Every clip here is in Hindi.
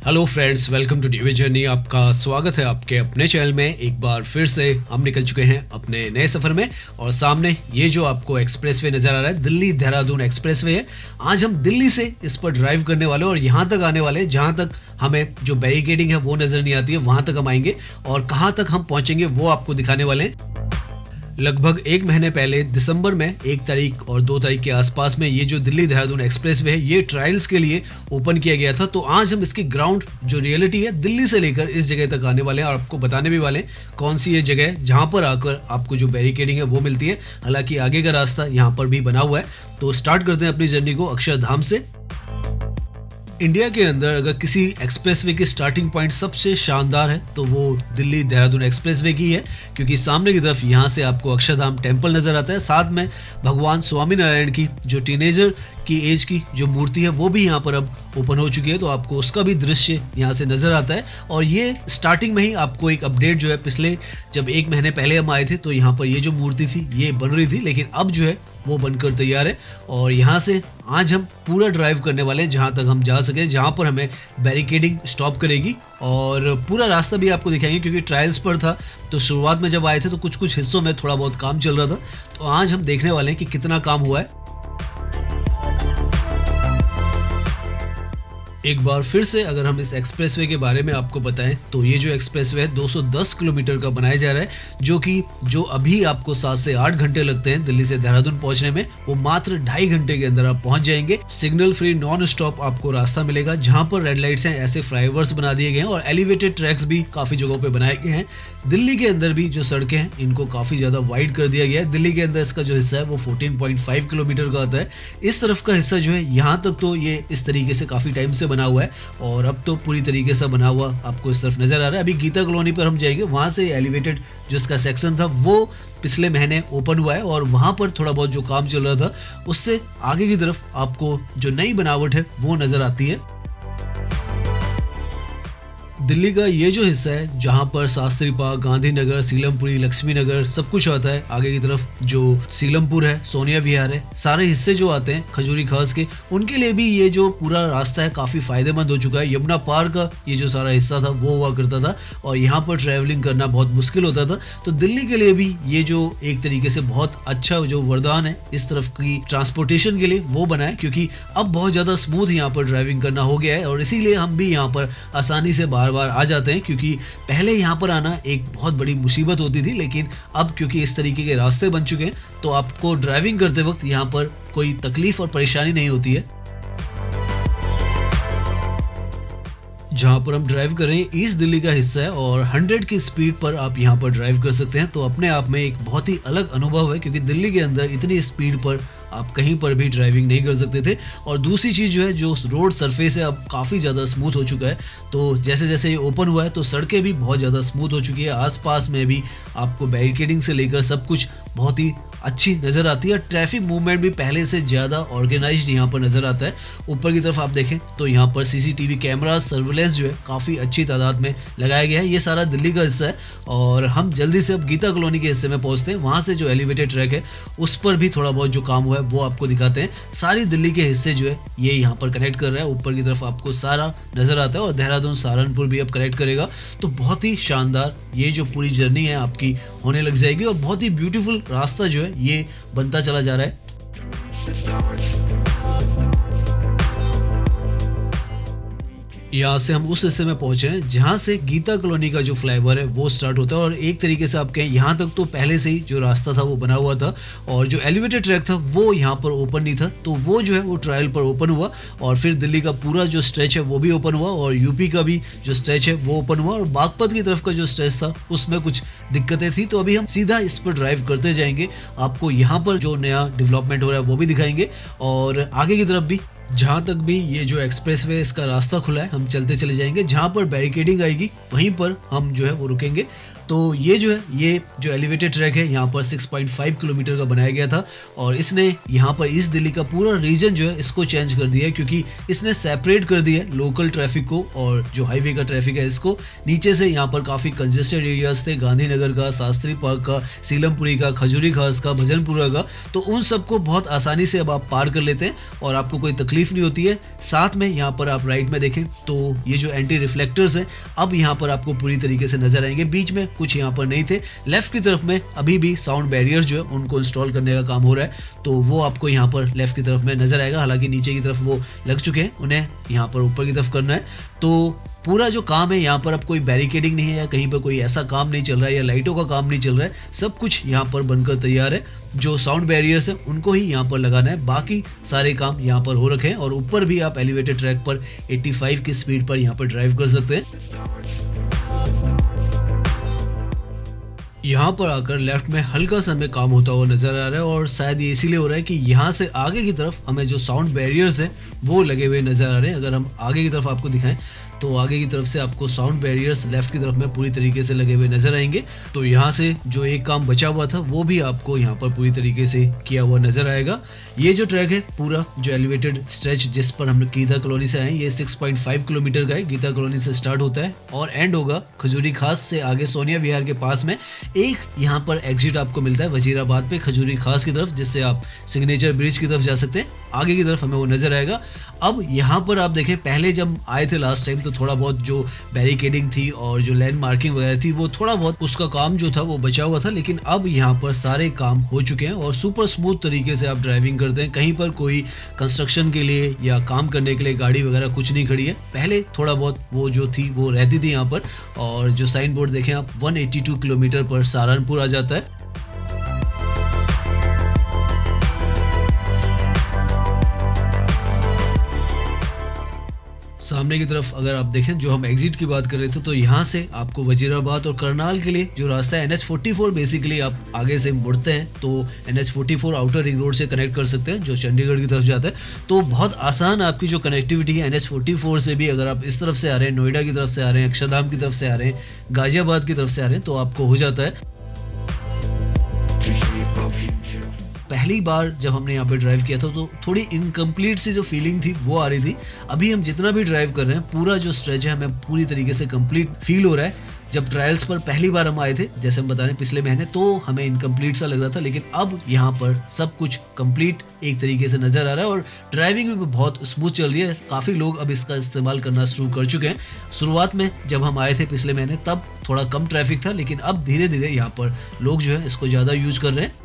हेलो फ्रेंड्स, वेलकम टू डीवे जर्नी। आपका स्वागत है आपके अपने चैनल में। एक बार फिर से हम निकल चुके हैं अपने नए सफ़र में और सामने ये जो आपको एक्सप्रेसवे नज़र आ रहा है, दिल्ली देहरादून एक्सप्रेसवे है। आज हम दिल्ली से इस पर ड्राइव करने वाले और यहाँ तक आने वाले, जहाँ तक हमें जो बैरिकेडिंग है वो नज़र नहीं आती है, वहाँ तक हम आएंगे और कहाँ तक हम पहुँचेंगे वो आपको दिखाने वाले हैं। लगभग एक महीने पहले दिसंबर में 1 तारीख और 2 तारीख के आसपास में ये जो दिल्ली देहरादून एक्सप्रेसवे है, ये ट्रायल्स के लिए ओपन किया गया था। तो आज हम इसकी ग्राउंड जो रियलिटी है दिल्ली से लेकर इस जगह तक आने वाले हैं और आपको बताने भी वाले हैं कौन सी ये जगह है जहाँ पर आकर आपको जो बैरिकेडिंग है वो मिलती है। हालांकि आगे का रास्ता यहाँ पर भी बना हुआ है। तो स्टार्ट करते हैं अपनी जर्नी को अक्षरधाम से। इंडिया के अंदर अगर किसी एक्सप्रेसवे की स्टार्टिंग पॉइंट सबसे शानदार है तो वो दिल्ली देहरादून एक्सप्रेसवे की है, क्योंकि सामने की तरफ यहाँ से आपको अक्षरधाम टेम्पल नज़र आता है। साथ में भगवान स्वामीनारायण की जो टीनेजर की एज की जो मूर्ति है वो भी यहाँ पर अब ओपन हो चुकी है, तो आपको उसका भी दृश्य यहाँ से नज़र आता है। और ये स्टार्टिंग में ही आपको एक अपडेट जो है, पिछले जब 1 महीने पहले हम आए थे तो यहाँ पर ये जो मूर्ति थी ये बन रही थी, लेकिन अब जो है वो बनकर तैयार है। और यहाँ से आज हम पूरा ड्राइव करने वाले हैं जहाँ तक हम जा सके, जहाँ पर हमें बैरिकेडिंग स्टॉप करेगी और पूरा रास्ता भी आपको दिखाएंगे, क्योंकि ट्रायल्स पर था तो शुरुआत में जब आए थे तो कुछ हिस्सों में थोड़ा बहुत काम चल रहा था। तो आज हम देखने वाले हैं कि कितना काम हुआ है। एक बार फिर से अगर हम इस एक्सप्रेसवे के बारे में आपको बताएं तो ये जो एक्सप्रेसवे है 210 किलोमीटर का बनाया जा रहा है, जो अभी आपको 7 से 8 घंटे लगते हैं दिल्ली से देहरादून पहुंचने में, वो मात्र 2.5 घंटे के अंदर आप पहुंच जाएंगे। सिग्नल फ्री नॉन स्टॉप आपको रास्ता मिलेगा, जहां पर रेड लाइट्स हैं, ऐसे फ्लाईओवर्स बना दिए गए हैं और एलिवेटेड ट्रैक्स भी काफी जगहों पे बनाए गए हैं। दिल्ली के अंदर भी जो सड़कें हैं इनको काफी ज्यादा वाइड कर दिया गया है। दिल्ली के अंदर इसका जो हिस्सा है वो 14.5 किलोमीटर का आता है। इस तरफ का हिस्सा जो है यहाँ तक तो ये इस तरीके से काफी टाइम से बना हुआ है और अब तो पूरी तरीके से बना हुआ आपको इस तरफ नजर आ रहा है। अभी गीता कॉलोनी पर हम जाएंगे, वहां से एलिवेटेड जो इसका सेक्शन था वो पिछले महीने ओपन हुआ है और वहां पर थोड़ा बहुत जो काम चल रहा था उससे आगे की तरफ आपको जो नई बनावट है वो नजर आती है। दिल्ली का ये जो हिस्सा है जहां पर शास्त्री पार्क, गांधीनगर, सीलमपुरी, लक्ष्मी नगर सब कुछ आता है, आगे की तरफ जो सीलमपुर है, सोनिया विहार है, सारे हिस्से जो आते हैं खजूरी खास के, उनके लिए भी ये जो पूरा रास्ता है काफी फायदेमंद हो चुका है। यमुना पार का ये जो सारा हिस्सा था वो हुआ करता था और यहाँ पर ट्रैवलिंग करना बहुत मुश्किल होता था। तो दिल्ली के लिए भी ये जो एक तरीके से बहुत अच्छा जो वरदान है इस तरफ की ट्रांसपोर्टेशन के लिए वो बना है, क्योंकि अब बहुत ज्यादा स्मूथ यहाँ पर ड्राइविंग करना हो गया है और इसीलिए हम भी यहाँ पर आसानी से बार आ जाते हैं। क्योंकि पहले यहाँ पर आना एक बहुत बड़ी मुसीबत होती थी, लेकिन अब क्योंकि इस तरीके के रास्ते बन चुके हैं तो आपको ड्राइविंग करते वक्त यहाँ पर कोई तकलीफ और परेशानी नहीं होती है। जहाँ पर हम ड्राइव कर रहे हैं ईस्ट दिल्ली का हिस्सा है और 100 की स्पीड पर आप यहाँ पर ड्राइव कर सकते हैं। तो अपने आप में एक बहुत ही अलग अनुभव है, क्योंकि दिल्ली के अंदर इतनी स्पीड पर आप कहीं पर भी ड्राइविंग नहीं कर सकते थे। और दूसरी चीज़ जो है, जो रोड सरफेस है अब काफ़ी ज़्यादा स्मूथ हो चुका है। तो जैसे जैसे ये ओपन हुआ है तो सड़कें भी बहुत ज़्यादा स्मूथ हो चुकी है। आसपास में भी आपको बैरिकेडिंग से लेकर सब कुछ बहुत ही अच्छी नज़र आती है। ट्रैफिक मूवमेंट भी पहले से ज़्यादा ऑर्गेनाइज्ड यहाँ पर नज़र आता है। ऊपर की तरफ आप देखें तो यहाँ पर सीसीटीवी कैमरा सर्विलेंस जो है काफ़ी अच्छी तादाद में लगाया गया है। ये सारा दिल्ली का हिस्सा है और हम जल्दी से अब गीता कॉलोनी के हिस्से में पहुँचते हैं। वहाँ से जो एलिवेटेड ट्रैक है उस पर भी थोड़ा बहुत जो काम हुआ है वो आपको दिखाते हैं। सारी दिल्ली के हिस्से जो है ये यहाँ पर कनेक्ट कर रहा है। ऊपर की तरफ आपको सारा नज़र आता है और देहरादून सहारनपुर भी अब कनेक्ट करेगा। तो बहुत ही शानदार ये जो पूरी जर्नी है आपकी होने लग जाएगी और बहुत ही ब्यूटीफुल रास्ता जो है ये बनता चला जा रहा है। यहाँ से हम उस हिस्से में पहुंचे हैं जहाँ से गीता कॉलोनी का जो फ्लाईओवर है वो स्टार्ट होता है और एक तरीके से आप कहें यहाँ तक तो पहले से ही जो रास्ता था वो बना हुआ था और जो एलिवेटेड ट्रैक था वो यहाँ पर ओपन नहीं था। तो वो जो है वो ट्रायल पर ओपन हुआ और फिर दिल्ली का पूरा जो स्ट्रेच है वो भी ओपन हुआ और यूपी का भी जो स्ट्रेच है वो ओपन हुआ और बागपत की तरफ का जो स्ट्रेच था उसमें कुछ दिक्कतें थी। तो अभी हम सीधा इस पर ड्राइव करते जाएंगे, आपको यहाँ पर जो नया डेवलपमेंट हो रहा है वो भी दिखाएंगे और आगे की तरफ भी जहाँ तक भी ये जो एक्सप्रेसवे इसका रास्ता खुला है हम चलते चले जाएंगे। जहाँ पर बैरिकेडिंग आएगी वहीं पर हम जो है वो रुकेंगे। तो ये जो एलिवेटेड ट्रैक है यहाँ पर 6.5 किलोमीटर का बनाया गया था और इसने यहाँ पर इस दिल्ली का पूरा रीजन जो है इसको चेंज कर दिया है, क्योंकि इसने सेपरेट कर दिया है लोकल ट्रैफिक को और जो हाईवे का ट्रैफिक है इसको। नीचे से यहाँ पर काफ़ी कंजेस्टेड एरियाज थे, गांधीनगर का, शास्त्री पार्क का, सीलमपुरी का, खजूरी खास का, भजनपुरा का, तो उन सबको बहुत आसानी से अब आप पार कर लेते हैं और आपको कोई तकलीफ नहीं होती है। साथ में यहाँ पर आप राइट में देखें तो ये जो एंटी रिफ्लेक्टर्स हैं अब यहाँ पर आपको पूरी तरीके से नजर आएंगे। बीच में कुछ यहाँ पर नहीं थे। लेफ्ट की तरफ में अभी भी साउंड बैरियर्स जो है उनको इंस्टॉल करने का काम हो रहा है, तो वो आपको यहाँ पर लेफ्ट की तरफ में नजर आएगा। हालांकि नीचे की तरफ वो लग चुके हैं, उन्हें यहाँ पर ऊपर की तरफ करना है। तो पूरा जो काम है यहाँ पर अब कोई बैरिकेडिंग नहीं है या कहीं पर कोई ऐसा काम नहीं चल रहा है या लाइटों का काम नहीं चल रहा है, सब कुछ यहाँ पर बनकर तैयार है। जो साउंड बैरियर्स है उनको ही यहाँ पर लगाना है, बाकी सारे काम यहाँ पर हो रखे हैं। और ऊपर भी आप एलिवेटेड ट्रैक पर 85 की स्पीड पर यहाँ पर ड्राइव कर सकते हैं। यहाँ पर आकर लेफ्ट में हल्का सा हमें काम होता हुआ नजर आ रहा है और शायद ये इसीलिए हो रहा है कि यहाँ से आगे की तरफ हमें जो साउंड बैरियर्स हैं वो लगे हुए नजर आ रहे हैं। अगर हम आगे की तरफ आपको दिखाएं तो आगे की तरफ से आपको साउंड बैरियर्स लेफ्ट की तरफ में पूरी तरीके से लगे हुए नजर आएंगे। तो यहाँ से जो एक काम बचा हुआ था वो भी आपको यहाँ पर पूरी तरीके से किया हुआ नजर आएगा। ये जो ट्रैक है पूरा जो एलिवेटेड स्ट्रेच जिस पर हम गीता कॉलोनी से आए, ये 6.5 किलोमीटर का है। गीता कॉलोनी से स्टार्ट होता है और एंड होगा खजूरी खास से आगे सोनिया विहार के पास में। एक यहाँ पर एग्जिट आपको मिलता है वजीराबाद पे खजूरी खास की तरफ, जिससे आप सिग्नेचर ब्रिज की तरफ जा सकते हैं। आगे की तरफ हमें वो नजर आएगा। अब यहाँ पर आप देखें, पहले जब आए थे लास्ट टाइम तो थोड़ा बहुत जो बैरिकेडिंग थी और जो लैंड मार्किंग वगैरह थी वो थोड़ा बहुत उसका काम जो था वो बचा हुआ था, लेकिन अब यहाँ पर सारे काम हो चुके हैं और सुपर स्मूथ तरीके से आप ड्राइविंग करते हैं। कहीं पर कोई कंस्ट्रक्शन के लिए या काम करने के लिए गाड़ी वगैरह कुछ नहीं खड़ी है। पहले थोड़ा बहुत वो जो थी वो रहती थी यहाँ पर। और जो साइन बोर्ड देखें आप 182 किलोमीटर पर सहारनपुर आ जाता है। सामने की तरफ अगर आप देखें, जो हम एग्जिट की बात कर रहे थे, तो यहाँ से आपको वजीराबाद और करनाल के लिए जो रास्ता है NH44 बेसिकली आप आगे से मुड़ते हैं तो NH44 आउटर रिंग रोड से कनेक्ट कर सकते हैं जो चंडीगढ़ की तरफ जाता है। तो बहुत आसान आपकी जो कनेक्टिविटी है NH44 से भी, अगर आप इस तरफ से आ रहे हैं, नोएडा की तरफ से आ रहे हैं, अक्षरधाम की तरफ से आ रहे हैं, गाजियाबाद की तरफ से आ रहे हैं, तो आपको हो जाता है। पहली बार जब हमने यहाँ पे ड्राइव किया था तो थोड़ी इनकम्प्लीट सी जो फीलिंग थी वो आ रही थी। अभी हम जितना भी ड्राइव कर रहे हैं पूरा जो स्ट्रेच है हमें पूरी तरीके से कंप्लीट फील हो रहा है। जब ट्रायल्स पर पहली बार हम आए थे, जैसे हम बता रहे हैं पिछले महीने, तो हमें इनकम्प्लीट सा लग रहा था, लेकिन अब यहाँ पर सब कुछ कंप्लीट एक तरीके से नजर आ रहा है और ड्राइविंग भी बहुत स्मूथ चल रही है। काफ़ी लोग अब इसका इस्तेमाल करना शुरू कर चुके हैं। शुरुआत में जब हम आए थे पिछले महीने तब थोड़ा कम ट्रैफिक था, लेकिन अब धीरे धीरे यहाँ पर लोग जो है इसको ज़्यादा यूज कर रहे हैं।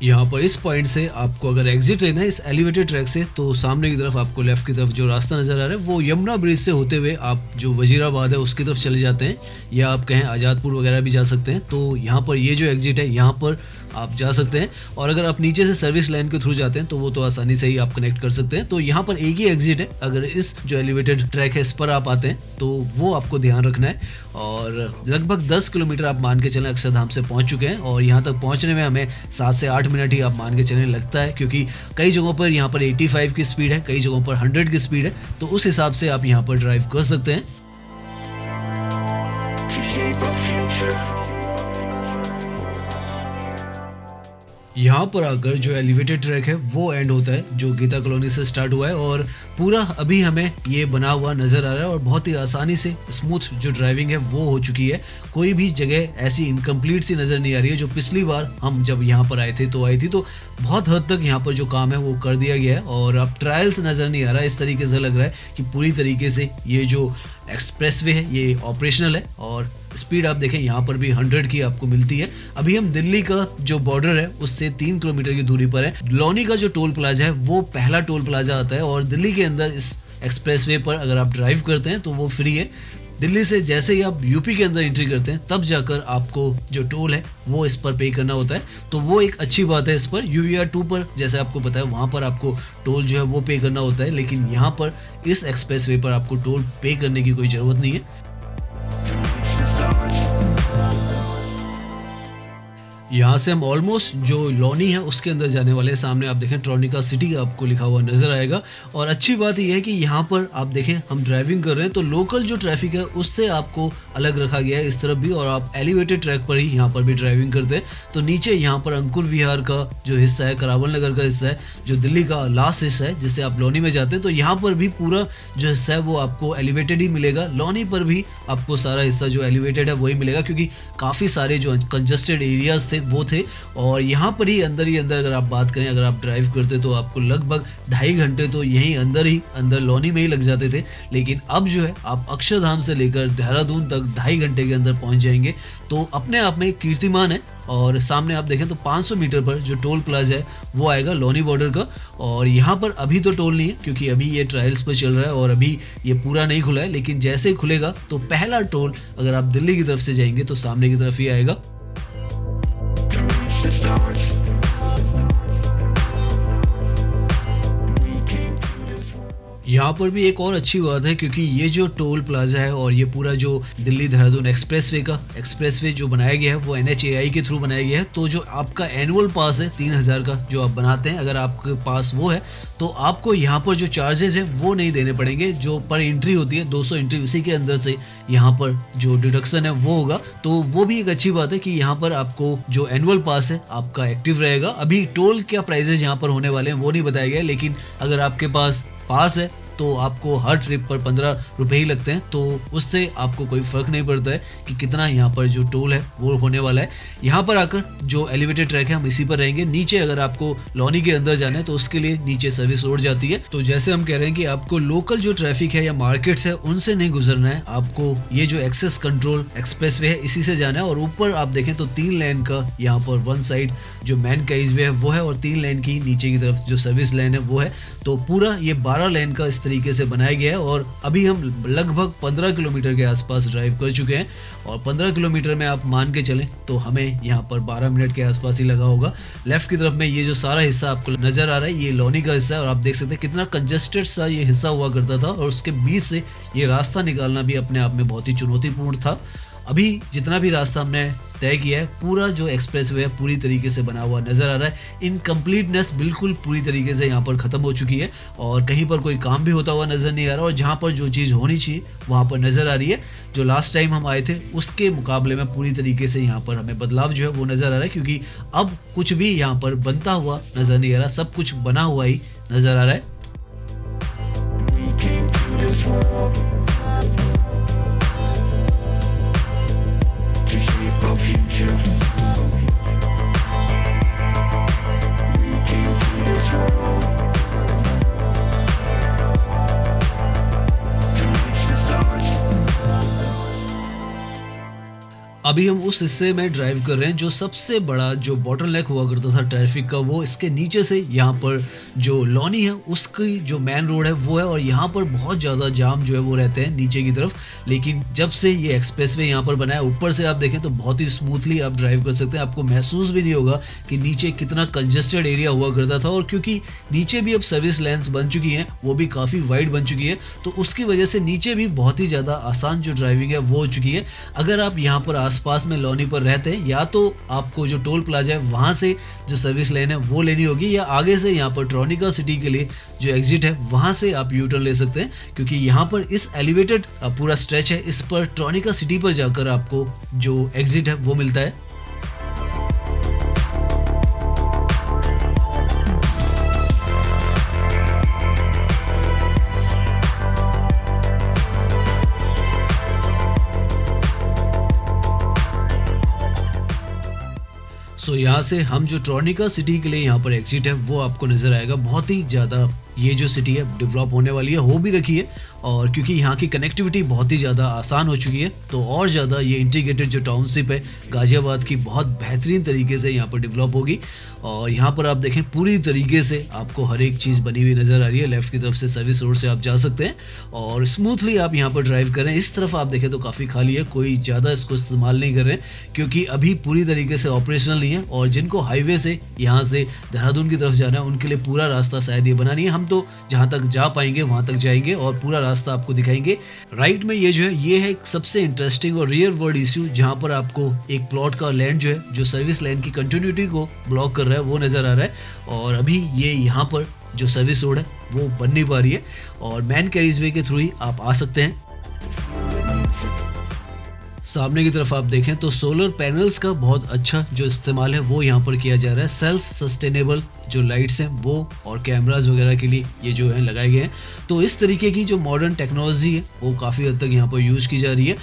यहाँ पर इस पॉइंट से आपको अगर एग्जिट लेना है इस एलिवेटेड ट्रैक से, तो सामने की तरफ आपको लेफ्ट की तरफ जो रास्ता नजर आ रहा है वो यमुना ब्रिज से होते हुए आप जो वजीराबाद है उसकी तरफ चले जाते हैं, या आप कहें आज़ादपुर वगैरह भी जा सकते हैं। तो यहाँ पर ये जो एग्जिट है यहाँ पर आप जा सकते हैं, और अगर आप नीचे से सर्विस लाइन के थ्रू जाते हैं तो वो तो आसानी से ही आप कनेक्ट कर सकते हैं। तो यहाँ पर एक ही एग्जिट है, अगर इस जो एलिवेटेड ट्रैक है इस पर आप आते हैं तो वो आपको ध्यान रखना है। और लगभग 10 किलोमीटर आप मान के चलें अक्षरधाम से पहुँच चुके हैं, और यहाँ तक पहुँचने में हमें 7 से 8 मिनट ही आप मान के चलने लगता है, क्योंकि कई जगहों पर यहाँ पर 85 की स्पीड है, कई जगहों पर 100 की स्पीड है, तो उस हिसाब से आप यहाँ पर ड्राइव कर सकते हैं। यहाँ पर आकर जो एलिवेटेड ट्रैक है वो एंड होता है जो गीता कॉलोनी से स्टार्ट हुआ है, और पूरा अभी हमें ये बना हुआ नज़र आ रहा है और बहुत ही आसानी से स्मूथ जो ड्राइविंग है वो हो चुकी है। कोई भी जगह ऐसी इनकम्प्लीट सी नज़र नहीं आ रही है। जो पिछली बार हम जब यहाँ पर आए थे तो आई थी, तो बहुत हद तक यहाँ पर जो काम है वो कर दिया गया है, और अब ट्रायल्स नज़र नहीं आ रहा है। इस तरीके से लग रहा है कि पूरी तरीके से ये जो एक्सप्रेसवे है ये ऑपरेशनल है, और स्पीड आप देखें यहाँ पर भी 100 की आपको मिलती है। अभी हम दिल्ली का जो बॉर्डर है उससे 3 किलोमीटर की दूरी पर है। लोनी का जो टोल प्लाजा है वो पहला टोल प्लाजा आता है, और दिल्ली के अंदर इस एक्सप्रेसवे पर अगर आप ड्राइव करते हैं तो वो फ्री है। दिल्ली से जैसे ही आप यूपी के अंदर एंट्री करते हैं तब जाकर आपको जो टोल है वो इस पर पे करना होता है, तो वो एक अच्छी बात है। इस पर UER 2 पर जैसे आपको पता है वहाँ पर आपको टोल जो है वो पे करना होता है, लेकिन यहाँ पर इस एक्सप्रेसवे पर आपको टोल पे करने की कोई ज़रूरत नहीं है। यहाँ से हम ऑलमोस्ट जो लोनी है उसके अंदर जाने वाले हैं। सामने आप देखें ट्रॉनिका सिटी आपको लिखा हुआ नज़र आएगा। और अच्छी बात यह है कि यहाँ पर आप देखें हम ड्राइविंग कर रहे हैं तो लोकल जो ट्रैफिक है उससे आपको अलग रखा गया है इस तरफ भी, और आप एलिवेटेड ट्रैक पर ही यहाँ पर भी ड्राइविंग करते हैं। तो नीचे यहाँ पर अंकुर विहार का जो हिस्सा है, करावल नगर का हिस्सा है, जो दिल्ली का लास्ट हिस्सा है जिससे आप लोनी में जाते हैं, तो यहाँ पर भी पूरा जो हिस्सा है वो आपको एलिवेटेड ही मिलेगा। लोनी पर भी आपको सारा हिस्सा जो एलिवेटेड है वही मिलेगा, क्योंकि काफ़ी सारे जो कंजस्टेड एरियाज थे वो थे। और यहाँ पर ही अंदर अगर आप बात करें, अगर आप ड्राइव करते तो आपको लगभग 2.5 घंटे तो यहीं अंदर लोनी में ही लग जाते थे। लेकिन अब जो है आप अक्षरधाम से लेकर देहरादून तक 2.5 घंटे के अंदर पहुंच जाएंगे। तो अपने आप में कीर्तिमान है। और सामने आप देखें तो 500 मीटर पर जो टोल प्लाजा है वो आएगा लोनी बॉर्डर का। और यहाँ पर अभी तो टोल नहीं है क्योंकि अभी ये ट्रायल्स पर चल रहा है और अभी ये पूरा नहीं खुला है, लेकिन जैसे ही खुलेगा तो पहला टोल अगर आप दिल्ली की तरफ से जाएंगे तो सामने की तरफ ही आएगा। यहाँ पर भी एक और अच्छी बात है क्योंकि ये जो टोल प्लाजा है और ये पूरा जो दिल्ली देहरादून एक्सप्रेसवे जो बनाया गया है वो NHAI के थ्रू बनाया गया है। तो जो आपका एनुअल पास है 3000 का जो आप बनाते हैं, अगर आपके पास वो है तो आपको यहाँ पर जो चार्जेस है वो नहीं देने पड़ेंगे। जो पर एंट्री होती है 200 एंट्री, उसी के अंदर से यहाँ पर जो डिडक्शन है वो होगा। तो वो भी एक अच्छी बात है कि यहाँ पर आपको जो एनुअल पास है आपका एक्टिव रहेगा। अभी टोल क्या प्राइजेज यहाँ पर होने वाले हैं वो नहीं बताया गया, लेकिन अगर आपके पास है तो आपको हर ट्रिप पर 15 रुपए ही लगते हैं। तो उससे आपको कोई फर्क नहीं पड़ता है कि कितना यहाँ पर जो टोल है वो होने वाला है। यहाँ पर आकर जो एलिवेटेड ट्रैक है हम इसी पर रहेंगे। नीचे अगर आपको लोनी के अंदर जाना है तो उसके लिए नीचे सर्विस रोड जाती है। तो जैसे हम कह रहे हैं कि आपको लोकल जो ट्रैफिक है या मार्केट्स है उनसे नहीं गुजरना है, आपको ये जो एक्सेस कंट्रोल एक्सप्रेसवे है इसी से जाना है। और ऊपर आप देखें तो 3 लेन का यहाँ पर वन साइड जो मेन कैरीजवे है वो है और 3 लेन की नीचे की तरफ जो सर्विस लेन है वो है। तो पूरा ये 12 लेन का इस तरीके से बनाया गया है। और अभी हम लगभग 15 किलोमीटर के आसपास ड्राइव कर चुके हैं और 15 किलोमीटर में आप मान के चलें तो हमें यहाँ पर 12 मिनट के आसपास ही लगा होगा। लेफ्ट की तरफ में ये जो सारा हिस्सा आपको नजर आ रहा है ये लोनी का हिस्सा है और आप देख सकते हैं कितना कंजेस्टेड सा ये हिस्सा हुआ करता था और उसके बीच से ये रास्ता निकालना भी अपने आप में बहुत ही चुनौतीपूर्ण था। अभी जितना भी रास्ता हमने तय किया है पूरा जो एक्सप्रेसवे है पूरी तरीके से बना हुआ नज़र आ रहा है। इनकम्प्लीटनेस बिल्कुल पूरी तरीके से यहाँ पर ख़त्म हो चुकी है और कहीं पर कोई काम भी होता हुआ नज़र नहीं आ रहा और जहाँ पर जो चीज़ होनी चाहिए वहाँ पर नज़र आ रही है। जो लास्ट टाइम हम आए थे उसके मुकाबले में पूरी तरीके से यहाँ पर हमें बदलाव जो है वो नज़र आ रहा है, क्योंकि अब कुछ भी यहाँ पर बनता हुआ नज़र नहीं आ रहा, सब कुछ बना हुआ ही नज़र आ रहा है। अभी हम उस हिस्से में ड्राइव कर रहे हैं जो सबसे बड़ा जो बॉटलनेक हुआ करता था ट्रैफिक का, वो इसके नीचे से यहाँ पर जो लोनी है उसकी जो मेन रोड है वो है और यहाँ पर बहुत ज़्यादा जाम जो है वो रहते हैं नीचे की तरफ। लेकिन जब से ये एक्सप्रेसवे यहाँ पर बना है ऊपर से आप देखें तो बहुत ही स्मूथली आप ड्राइव कर सकते हैं, आपको महसूस भी नहीं होगा कि नीचे कितना कंजेस्टेड एरिया हुआ करता था। और क्योंकि नीचे भी अब सर्विस लेन्स बन चुकी हैं, वो भी काफ़ी वाइड बन चुकी है, तो उसकी वजह से नीचे भी बहुत ही ज़्यादा आसान जो ड्राइविंग है वो हो चुकी है। अगर आप यहाँ पर आसपास में लोनी पर रहते हैं या तो आपको जो टोल प्लाजा है वहाँ से जो सर्विस लेन है वो लेनी होगी, या आगे से यहाँ पर ट्रॉनिका सिटी के लिए जो एग्जिट है वहाँ से आप यू टर्न ले सकते हैं, क्योंकि यहाँ पर इस एलिवेटेड पूरा स्ट्रेच है, इस पर ट्रॉनिका सिटी पर जाकर आपको जो एग्जिट है वो मिलता है। सो यहाँ से हम जो ट्रॉनिका सिटी के लिए यहाँ पर एग्जिट है वो आपको नजर आएगा। बहुत ही ज़्यादा ये जो सिटी है डेवलप होने वाली है, हो भी रखी है, और क्योंकि यहाँ की कनेक्टिविटी बहुत ही ज़्यादा आसान हो चुकी है तो और ज़्यादा ये इंटीग्रेटेड जो टाउनशिप है गाजियाबाद की बहुत बेहतरीन तरीके से यहाँ पर डेवलप होगी। और यहाँ पर आप देखें पूरी तरीके से आपको हर एक चीज़ बनी हुई नज़र आ रही है। लेफ्ट की तरफ से सर्विस रोड से आप जा सकते हैं और स्मूथली आप यहाँ पर ड्राइव करें। इस तरफ आप देखें तो काफ़ी खाली है, कोई ज़्यादा इसको इस्तेमाल नहीं कर रहे हैं क्योंकि अभी पूरी तरीके से ऑपरेशनल नहीं है। और जिनको हाईवे से यहाँ से देहरादून की तरफ जाना है उनके लिए पूरा रास्ता शायद ये बना नहीं है। हम तो जहाँ तक जा पाएंगे वहाँ तक जाएंगे और पूरा रास्ता आपको दिखाएंगे। राइट में ये जो है ये है एक सबसे इंटरेस्टिंग और रियल वर्ल्ड इश्यू, जहाँ पर आपको एक प्लॉट का लैंड जो है जो सर्विस लाइन की कंटिन्यूटी को ब्लॉक कर रहा है वो नज़र आ रहा है। और अभी ये यहाँ पर जो सर्विस रोड है वो बन नहीं पा रही है और मैन कैरीजवे के थ्रू ही आप आ सकते हैं। सामने की तरफ आप देखें तो सोलर पैनल्स का बहुत अच्छा जो इस्तेमाल है वो यहाँ पर किया जा रहा है। सेल्फ सस्टेनेबल जो लाइट्स हैं वो और कैमरास वगैरह के लिए ये जो है लगाए गए हैं। तो इस तरीके की जो मॉडर्न टेक्नोलॉजी है वो काफ़ी हद तक यहाँ पर यूज़ की जा रही है।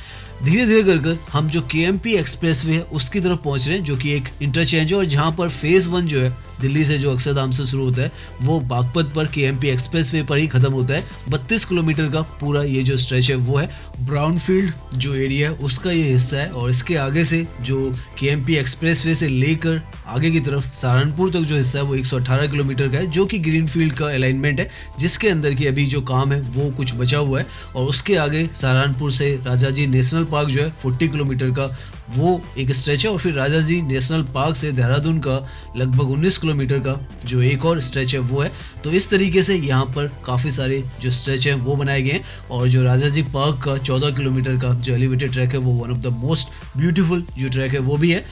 धीरे धीरे कर हम जो KMP एक्सप्रेसवे है उसकी तरफ पहुंच रहे हैं, जो कि एक इंटरचेंज है और जहां पर फेज़ 1 जो है दिल्ली से जो अक्षरधाम से शुरू होता है वो बागपत पर KMP एक्सप्रेसवे पर ही खत्म होता है। 32 किलोमीटर का पूरा ये जो स्ट्रेच है वो है ब्राउनफील्ड जो एरिया है उसका ये हिस्सा है। और इसके आगे से जो KMP एक्सप्रेसवे से लेकर आगे की तरफ सहारनपुर तक जो हिस्सा है वो 118 किलोमीटर का है, जो कि ग्रीनफील्ड का अलाइनमेंट है, जिसके अंदर की अभी जो काम है वो कुछ बचा हुआ है। और उसके आगे सहारनपुर से राजाजी नेशनल पार्क जो है 40 किलोमीटर का वो एक स्ट्रेच है। और फिर राजाजी नेशनल पार्क से देहरादून का लगभग 19 किलोमीटर का जो एक और स्ट्रेच है वो है। तो इस तरीके से यहाँ पर काफ़ी सारे जो स्ट्रेच हैं वो बनाए गए हैं। और जो राजाजी पार्क का 14 किलोमीटर का जो एलिवेटेड ट्रैक है वो one of the most beautiful जो ट्रैक है वो भी है।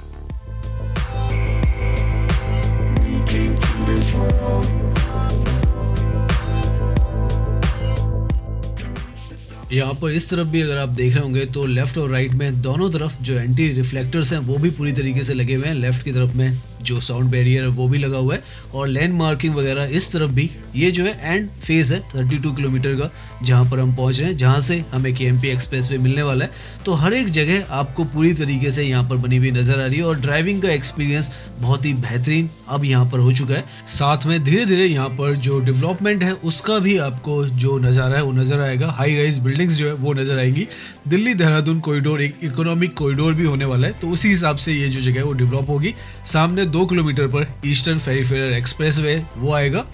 यहाँ पर इस तरफ भी अगर आप देख रहे होंगे तो लेफ्ट और राइट में दोनों तरफ जो एंटी रिफ्लेक्टर्स हैं वो भी पूरी तरीके से लगे हुए हैं। लेफ्ट की तरफ में जो साउंड बैरियर है वो भी लगा हुआ है और लैंड मार्किंग वगैरह इस तरफ भी। ये जो है एंड फेज है 32 किलोमीटर का जहाँ पर हम पहुँच रहे हैं, जहाँ से हमें KMP एक्सप्रेसवे मिलने वाला है। तो हर एक जगह आपको पूरी तरीके से यहाँ पर बनी हुई नज़र आ रही है और ड्राइविंग का एक्सपीरियंस बहुत ही बेहतरीन अब यहाँ पर हो चुका है। साथ में धीरे धीरे यहाँ पर जो डेवलपमेंट है उसका भी आपको जो नज़ारा है वो नज़र आएगा। हाई राइज बिल्डिंग्स जो है वो नज़र आएंगी। दिल्ली देहरादून कॉरिडोर एक इकोनॉमिक कॉरिडोर भी होने वाला है, तो उसी हिसाब से ये जो जगह है वो डेवलप होगी। सामने 2 किलोमीटर पर ईस्टर्न पेरिफेरल एक्सप्रेसवे वो आएगा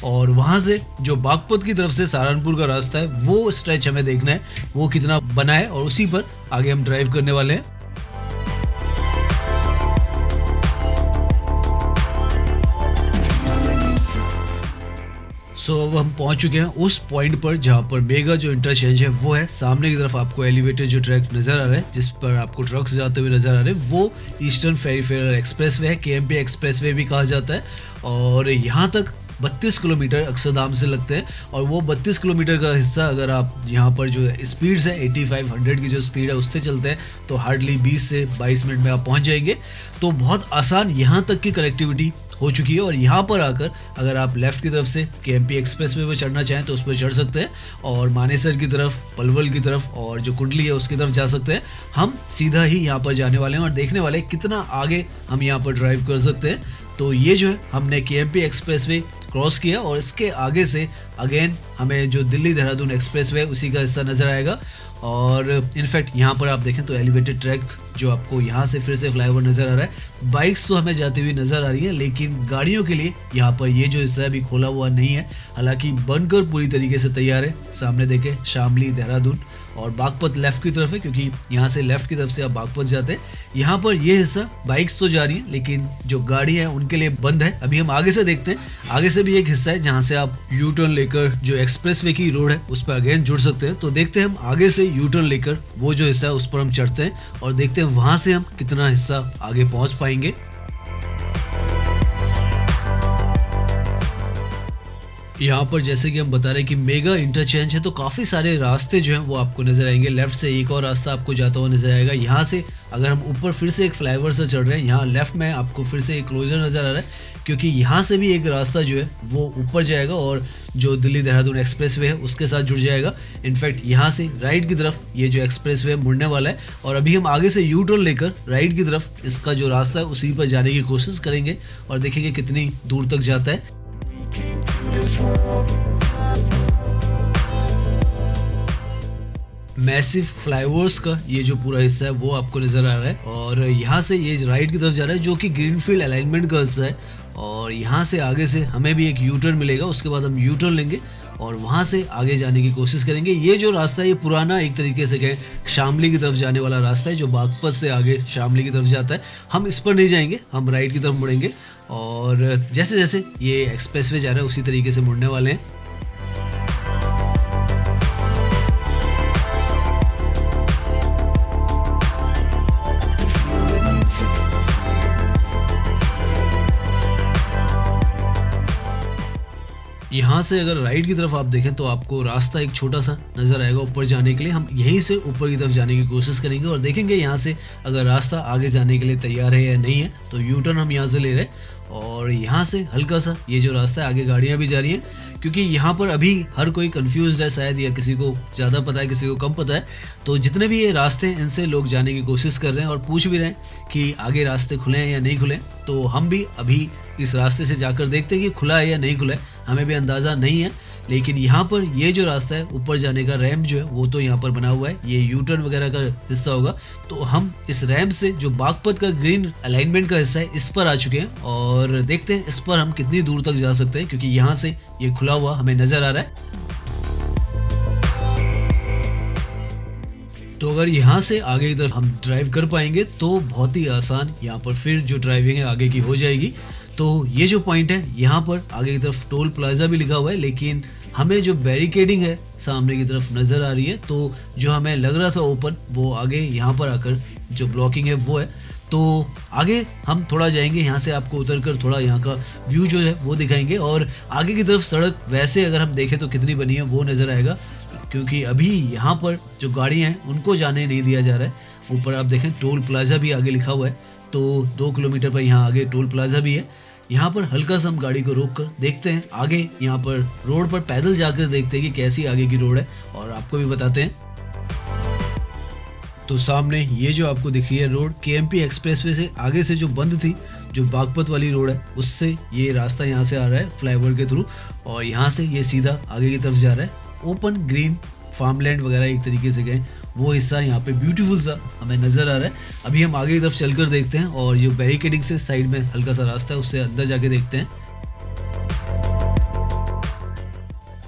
और वहां से जो बागपत की तरफ से सहारनपुर का रास्ता है वो स्ट्रेच हमें देखना है वो कितना बना है और उसी पर आगे हम ड्राइव करने वाले हैं। अब हम पहुंच चुके हैं उस पॉइंट पर जहां पर मेगा जो इंटरचेंज है वो है। सामने की तरफ आपको एलिवेटेड जो ट्रैक नजर आ रहा है जिस पर आपको ट्रक्स जाते हुए नजर आ रहे हैं वो ईस्टर्न पेरिफेरल एक्सप्रेसवे है, KMP एक्सप्रेसवे भी कहा जाता है। और यहाँ तक 32 किलोमीटर अक्षरधाम से लगते हैं और वो 32 किलोमीटर का हिस्सा अगर आप यहाँ पर जो स्पीड्स है 85-100 की जो स्पीड है उससे चलते हैं तो हार्डली 20 से 22 मिनट में आप पहुँच जाएंगे। तो बहुत आसान यहाँ तक की कनेक्टिविटी हो चुकी है। और यहाँ पर आकर अगर आप लेफ्ट की तरफ से KMP एक्सप्रेसवे पर चढ़ना चाहें तो उस पर चढ़ सकते हैं और मानेसर की तरफ, पलवल की तरफ और जो कुंडली है उसकी तरफ जा सकते हैं। हम सीधा ही यहाँ पर जाने वाले हैं और देखने वाले हैं कितना आगे हम यहाँ पर ड्राइव कर सकते हैं। तो ये जो है हमने KMP एक्सप्रेसवे क्रॉस किया और इसके आगे से अगेन हमें जो दिल्ली देहरादून एक्सप्रेसवे उसी का हिस्सा नज़र आएगा। और इनफैक्ट यहाँ पर आप देखें तो एलिवेटेड ट्रैक जो आपको यहाँ से फिर से फ्लाईओवर नज़र आ रहा है। बाइक्स तो हमें जाती हुई नज़र आ रही है लेकिन गाड़ियों के लिए यहाँ पर ये जो हिस्सा अभी खोला हुआ नहीं है, हालांकि बनकर पूरी तरीके से तैयार है। सामने देखें शामली, देहरादून और बागपत लेफ्ट की तरफ है क्योंकि यहाँ से लेफ्ट की तरफ से आप बागपत जाते हैं। यहाँ पर ये हिस्सा बाइक्स तो जा रही हैं लेकिन जो गाड़ी है उनके लिए बंद है। अभी हम आगे से देखते हैं, आगे से भी एक हिस्सा है जहाँ से आप यू टर्न लेकर जो एक्सप्रेसवे की रोड है उस पर अगेन जुड़ सकते हैं। तो देखते हैं हम आगे से यू टर्न लेकर वो जो हिस्सा है उस पर हम चढ़ते हैं और देखते हैं वहां से हम कितना हिस्सा आगे पहुंच पाएंगे। यहाँ पर जैसे कि हम बता रहे हैं कि मेगा इंटरचेंज है तो काफ़ी सारे रास्ते जो हैं वो आपको नज़र आएंगे। लेफ्ट से एक और रास्ता आपको जाता हुआ नज़र आएगा। यहाँ से अगर हम ऊपर फिर से एक फ्लाईओवर से चढ़ रहे हैं, यहाँ लेफ्ट में आपको फिर से एक क्लोजर नज़र आ रहा है क्योंकि यहाँ से भी एक रास्ता जो है वो ऊपर जाएगा और जो दिल्ली देहरादून एक्सप्रेसवे है उसके साथ जुड़ जाएगा। इनफैक्ट यहाँ से राइट की तरफ ये जो एक्सप्रेसवे मुड़ने वाला है और अभी हम आगे से यू टर्न लेकर राइट की तरफ इसका जो रास्ता है उसी पर जाने की कोशिश करेंगे और देखेंगे कितनी दूर तक जाता है। मैसिव फ्लाईओवर्स का ये जो पूरा हिस्सा है वो आपको नज़र आ रहा है और यहाँ से ये राइट की तरफ जा रहा है जो कि ग्रीनफील्ड अलाइनमेंट का हिस्सा है। और यहाँ से आगे से हमें भी एक यू टर्न मिलेगा, उसके बाद हम यू टर्न लेंगे और वहाँ से आगे जाने की कोशिश करेंगे। ये जो रास्ता है ये पुराना एक तरीके से कहें शामली की तरफ जाने वाला रास्ता है जो बागपत से आगे शामली की तरफ जाता है। हम इस पर नहीं जाएंगे, हम राइट की तरफ मुड़ेंगे और जैसे जैसे ये एक्सप्रेसवे जा रहा है उसी तरीके से मुड़ने वाले हैं। यहाँ से अगर राइट की तरफ आप देखें तो आपको रास्ता एक छोटा सा नज़र आएगा ऊपर जाने के लिए। हम यहीं से ऊपर की तरफ जाने की कोशिश करेंगे और देखेंगे यहाँ से अगर रास्ता आगे जाने के लिए तैयार है या नहीं है। तो यू टर्न हम यहाँ से ले रहे हैं और यहाँ से हल्का सा ये जो रास्ता है आगे गाड़ियाँ भी जा रही हैं, क्योंकि यहाँ पर अभी हर कोई कंफ्यूज्ड है शायद, या किसी को ज़्यादा पता है किसी को कम पता है। तो जितने भी ये रास्ते हैं इनसे लोग जाने की कोशिश कर रहे हैं और पूछ भी रहे हैं कि आगे रास्ते खुले हैं या नहीं खुले। तो हम भी अभी इस रास्ते से जाकर देखते हैं कि खुला है या नहीं खुला है, हमें भी अंदाज़ा नहीं है। लेकिन यहाँ पर ये जो रास्ता है ऊपर जाने का रैंप जो है वो तो यहाँ पर बना हुआ है, ये यू टर्न वगैरह का हिस्सा होगा। तो हम इस रैंप से जो बागपत का ग्रीन अलाइनमेंट का हिस्सा है इस पर आ चुके हैं और देखते हैं इस पर हम कितनी दूर तक जा सकते हैं, क्योंकि यहाँ से ये खुला हुआ हमें नज़र आ रहा है। तो अगर यहाँ से आगे की तरफ हम ड्राइव कर पाएंगे तो बहुत ही आसान यहाँ पर फिर जो ड्राइविंग है आगे की हो जाएगी। तो ये जो पॉइंट है यहाँ पर आगे की तरफ टोल प्लाजा भी लिखा हुआ है, लेकिन हमें जो बैरिकेडिंग है सामने की तरफ नज़र आ रही है। तो जो हमें लग रहा था ओपन, वो आगे यहाँ पर आकर जो ब्लॉकिंग है वो है। तो आगे हम थोड़ा जाएंगे, यहाँ से आपको उतर कर थोड़ा यहाँ का व्यू जो है वो दिखाएंगे और आगे की तरफ सड़क वैसे अगर हम देखें तो कितनी बनी है वो नज़र आएगा, क्योंकि अभी यहाँ पर जो गाड़ियाँ हैं उनको जाने नहीं दिया जा रहा है। ऊपर आप देखें टोल प्लाजा भी आगे लिखा हुआ है, तो 2 किलोमीटर पर यहाँ आगे टोल प्लाजा भी है। यहाँ पर हल्का सा हम गाड़ी को रोक कर देखते हैं आगे, यहाँ पर रोड पर पैदल जाकर देखते हैं कि कैसी आगे की रोड है और आपको भी बताते हैं। तो सामने ये जो आपको दिख रही है रोड केएमपी एक्सप्रेसवे से आगे से जो बंद थी, जो बागपत वाली रोड है उससे ये रास्ता यहाँ से आ रहा है फ्लाईओवर के थ्रू और यहाँ से ये सीधा आगे की तरफ जा रहा है। ओपन ग्रीन फार्मलैंड वगैरह एक तरीके से गए, वो हिस्सा यहाँ पे ब्यूटीफुल सा हमें नज़र आ रहा है। अभी हम आगे की तरफ चलकर देखते हैं और जो बैरिकेडिंग से साइड में हल्का सा रास्ता है उससे अंदर जाके देखते हैं।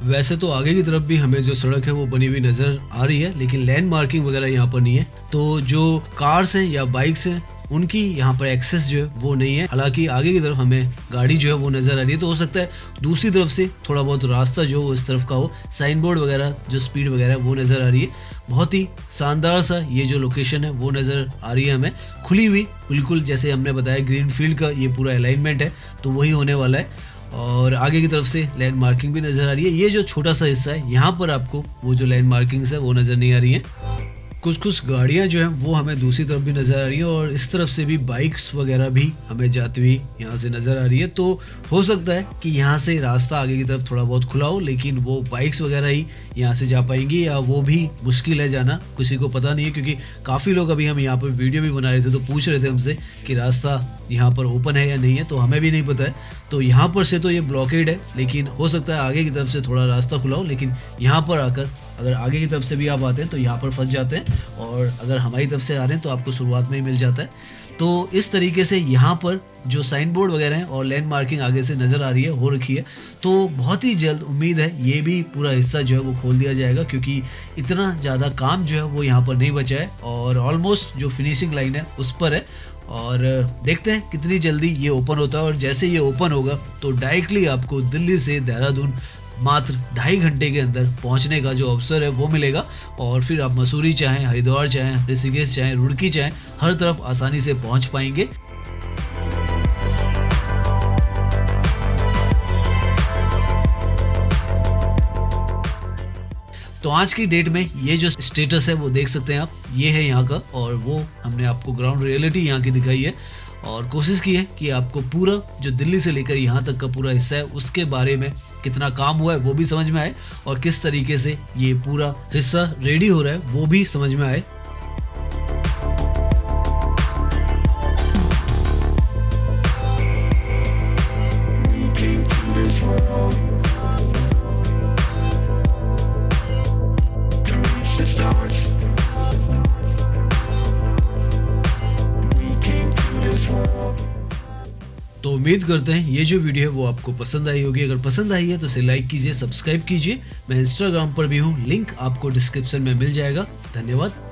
वैसे तो आगे की तरफ भी हमें जो सड़क है वो बनी हुई नज़र आ रही है, लेकिन लैंड मार्किंग वगैरह यहाँ पर नहीं है। तो जो कार्स हैं या बाइक्स हैं उनकी यहाँ पर एक्सेस जो है वो नहीं है। हालांकि आगे की तरफ हमें गाड़ी जो है वो नज़र आ रही है, तो हो सकता है दूसरी तरफ से थोड़ा बहुत रास्ता जो इस तरफ का हो, साइन बोर्ड वगैरह जो स्पीड वगैरह वो नज़र आ रही है। बहुत ही शानदार सा ये जो लोकेशन है वो नज़र आ रही है हमें, खुली हुई बिल्कुल जैसे हमने बताया ग्रीन फील्ड का ये पूरा अलाइनमेंट है तो वही होने वाला है। और आगे की तरफ से लैंड मार्किंग भी नज़र आ रही है। ये जो छोटा सा हिस्सा है यहाँ पर आपको वो जो लैंड मार्किंग्स है वो नज़र नहीं आ रही है। कुछ गाड़ियाँ जो हैं वो हमें दूसरी तरफ भी नज़र आ रही है और इस तरफ से भी बाइक्स वगैरह भी हमें जाती हुई यहाँ से नज़र आ रही है। तो हो सकता है कि यहाँ से रास्ता आगे की तरफ थोड़ा बहुत खुला हो, लेकिन वो बाइक्स वगैरह ही यहाँ से जा पाएंगी या वो भी मुश्किल है जाना, किसी को पता नहीं है। क्योंकि काफ़ी लोग अभी हम यहाँ पर वीडियो भी बना रहे थे तो पूछ रहे थे हमसे कि रास्ता यहाँ पर ओपन है या नहीं है, तो हमें भी नहीं पता है। तो यहाँ पर से तो ये ब्लॉकेड है, लेकिन हो सकता है आगे की तरफ से थोड़ा रास्ता खुला हो। लेकिन यहाँ पर आकर अगर आगे की तरफ से भी आप आते हैं तो यहाँ पर फंस जाते हैं, और अगर हमारी तरफ से आ रहे हैं तो आपको शुरुआत में ही मिल जाता है। तो इस तरीके से यहाँ पर जो साइन बोर्ड वगैरह हैं और लैंड मार्किंग आगे से नज़र आ रही है, हो रखी है। तो बहुत ही जल्द उम्मीद है ये भी पूरा हिस्सा जो है वो खोल दिया जाएगा, क्योंकि इतना ज़्यादा काम जो है वो यहाँ पर नहीं बचा है और ऑलमोस्ट जो फिनिशिंग लाइन है उस पर है। और देखते हैं कितनी जल्दी ये ओपन होता है, और जैसे ये ओपन होगा तो डायरेक्टली आपको दिल्ली से देहरादून मात्र 2.5 घंटे के अंदर पहुंचने का जो अवसर है वो मिलेगा। और फिर आप मसूरी चाहें, हरिद्वार चाहें, ऋषिकेश चाहें, रुड़की चाहें, हर तरफ आसानी से पहुंच पाएंगे। तो आज की डेट में ये जो स्टेटस है वो देख सकते हैं आप, ये है यहाँ का, और वो हमने आपको ग्राउंड रियलिटी यहाँ की दिखाई है और कोशिश की है कि आपको पूरा जो दिल्ली से लेकर यहाँ तक का पूरा हिस्सा है उसके बारे में कितना काम हुआ है वो भी समझ में आए, और किस तरीके से ये पूरा हिस्सा रेडी हो रहा है वो भी समझ में आए। तो उम्मीद करते हैं ये जो वीडियो है वो आपको पसंद आई होगी। अगर पसंद आई है तो इसे लाइक कीजिए, सब्सक्राइब कीजिए। मैं इंस्टाग्राम पर भी हूँ, लिंक आपको डिस्क्रिप्शन में मिल जाएगा। धन्यवाद।